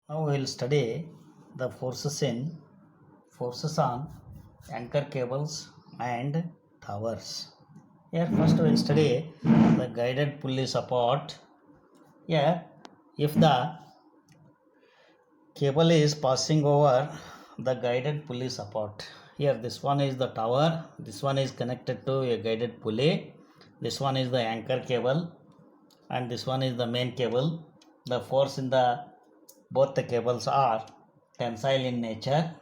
Now we will study the forces on anchor cables and towers. Here first we will study the guided pulley support. Here if the cable is passing over the guided pulley support. Here this one is the tower, this one is connected to a guided pulley, this one is the anchor cable and this one is the main cable. The force in the both the cables are tensile in nature.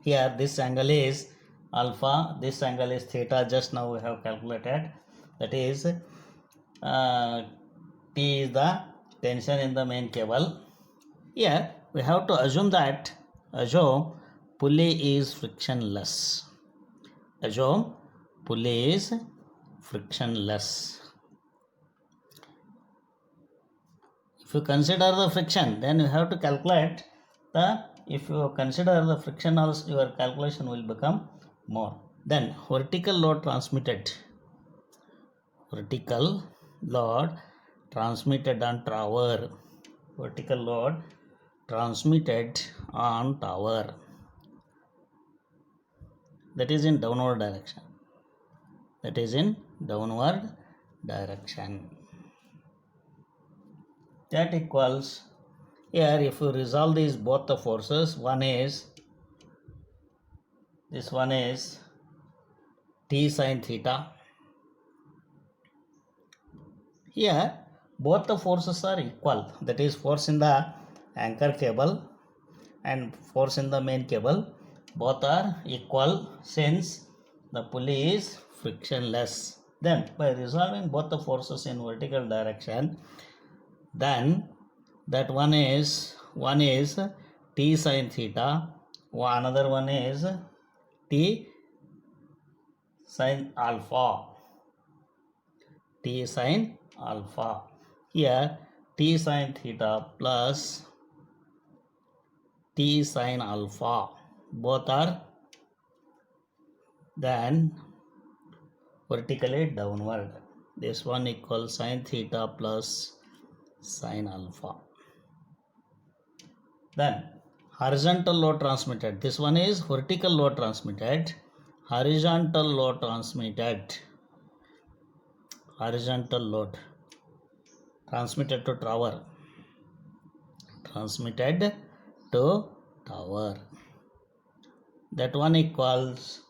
Here this angle is alpha, this angle is theta, just now we have calculated, that is T is the tension in the main cable. Here we have to assume pulley is frictionless. Assume pulley is frictionless. If you consider the friction, then you have to calculate if you consider the friction also, your calculation will become more. Then vertical load transmitted on tower, vertical load transmitted on tower, that is in downward direction, that equals, here if you resolve these both the forces, this one is T sin theta. Here both the forces are equal, that is force in the anchor cable and force in the main cable, both are equal since the pulley is frictionless. Then by resolving both the forces in vertical direction, then that one is T sin theta, another one is T sin alpha. Here T sin theta plus T sin alpha, both are then vertically downward. This one equals sin theta plus sin alpha. Then horizontal load transmitted, this one is vertical load transmitted, horizontal load transmitted to tower, that one equals,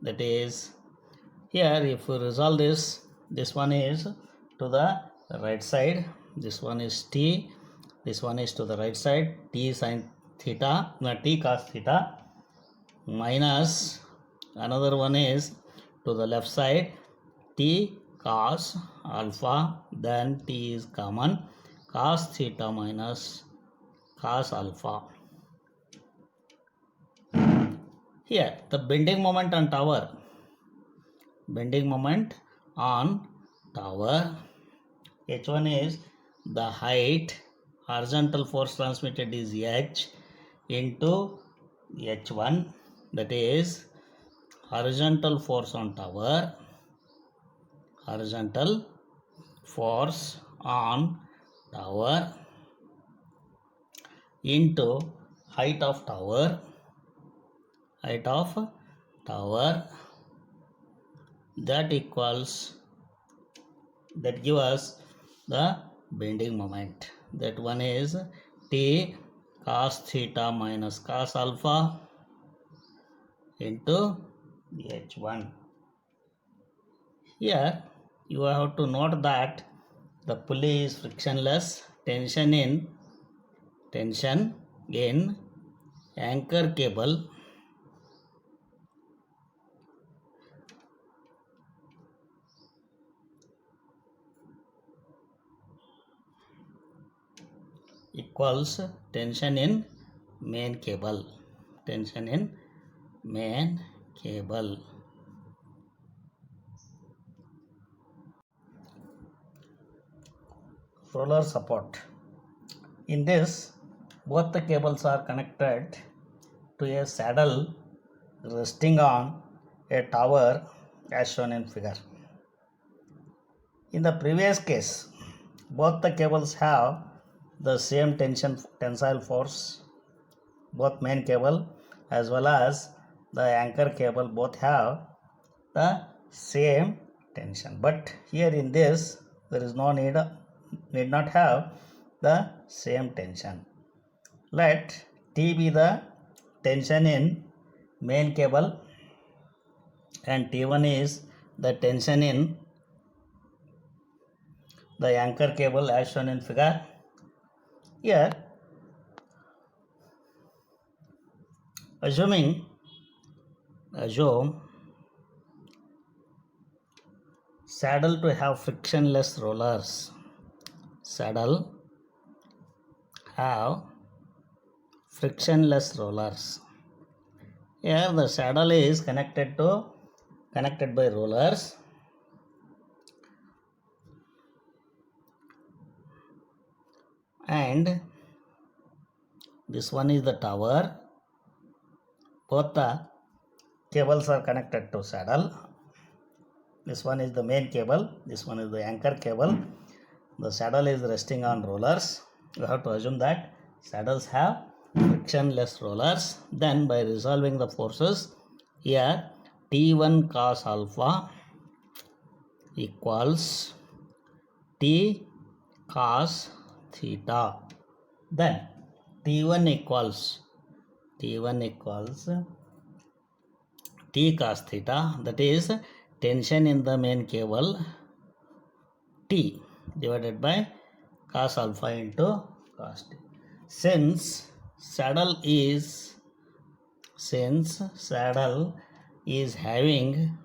that is, here if you resolve this one is to the right side, this one is T, this one is to the right side, T sin theta, T cos theta, minus another one is to the left side, T cos alpha, then T is common, cos theta minus cos alpha. Here the bending moment on tower, H1 is the height, horizontal force transmitted is H into H1, that is horizontal force on tower, into height of tower, that equals, that gives us the bending moment, that one is T cos theta minus cos alpha into H1. Here you have to note that the pulley is frictionless, tension in anchor cable equals tension in main cable, roller support. In this, both the cables are connected to a saddle resting on a tower as shown in figure. In the previous case, both the cables have the same tensile force. Both main cable as well as the anchor cable both have the same tension, but here in this there is no need not have the same tension. Let T be the tension in main cable and T1 is the tension in the anchor cable as shown in figure. Here, assume saddle to have frictionless rollers. Saddle have frictionless rollers. Here the saddle is connected by rollers, and this one is the tower. Both the cables are connected to saddle. This one is the main cable, this one is the anchor cable. The saddle is resting on rollers. You have to assume that saddles have frictionless rollers. Then by resolving the forces, here T1 cos alpha equals T cos theta. Then T1 equals T cos theta, that is tension in the main cable T divided by cos alpha into cos T. Since saddle is having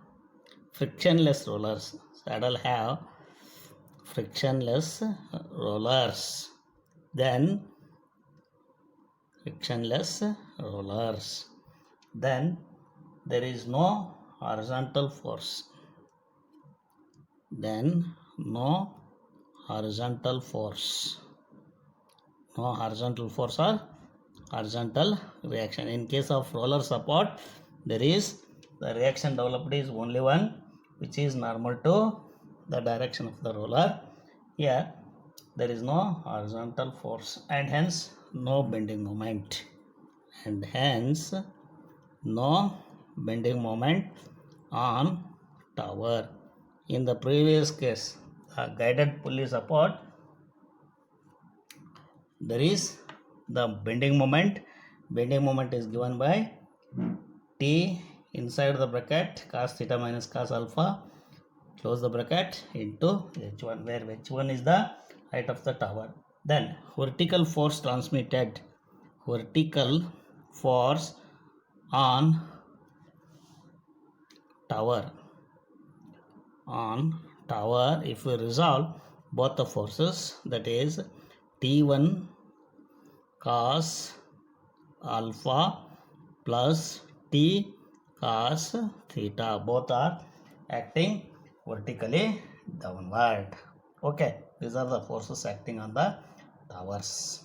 frictionless rollers, saddle have frictionless rollers, then there is no horizontal force. No horizontal force or horizontal reaction. In case of roller support, there is the reaction developed is only one, which is normal to the direction of the roller. Here there is no horizontal force and hence no bending moment, on tower. In the previous case, guided pulley support, there is the bending moment. Bending moment is given by T inside the bracket cos theta minus cos alpha, close the bracket, into H1, where H1 is the height of the tower. Then vertical force transmitted, vertical force on tower, if we resolve both the forces, that is T1 cos alpha plus T cos theta, both are acting vertically downward. Okay, these are the forces acting on the towers.